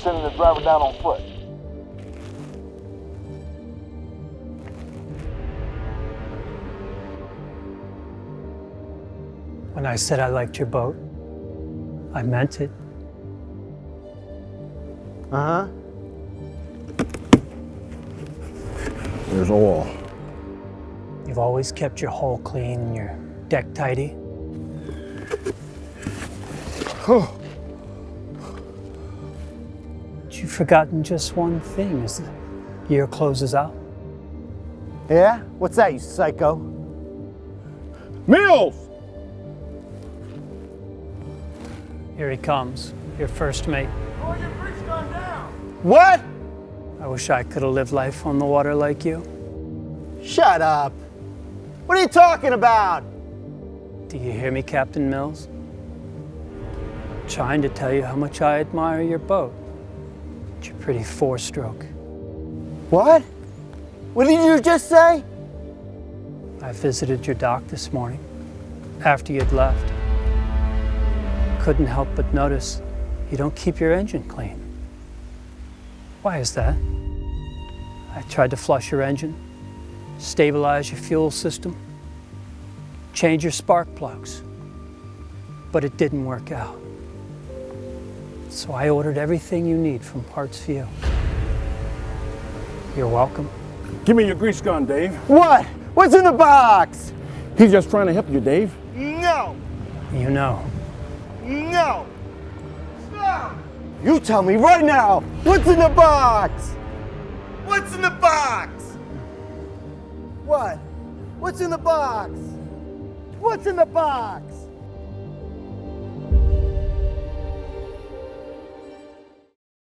sending the driver down on foot. When I said I liked your boat, I meant it. Uh-huh. There's oil. You've always kept your hull clean and your deck tidy. But you've forgotten just one thing as the year closes out. Yeah? What's that, you psycho? Mills! Here he comes, your first mate. Oh, your freak's gone down! What? I wish I could have lived life on the water like you. Shut up. What are you talking about? Do you hear me, Captain Mills? I'm trying to tell you how much I admire your boat. It's your pretty four-stroke. What? What did you just say? I visited your dock this morning, after you'd left. Couldn't help but notice you don't keep your engine clean. Why is that? I tried to flush your engine, stabilize your fuel system, change your spark plugs, but it didn't work out. So I ordered everything you need from PartsVu. You're welcome. Give me your grease gun, Dave. What? What's in the box? He's just trying to help you, Dave. No. You know. No. No. You tell me right now, what's in the box? What's in the box? What? What's in the box? What's in the box?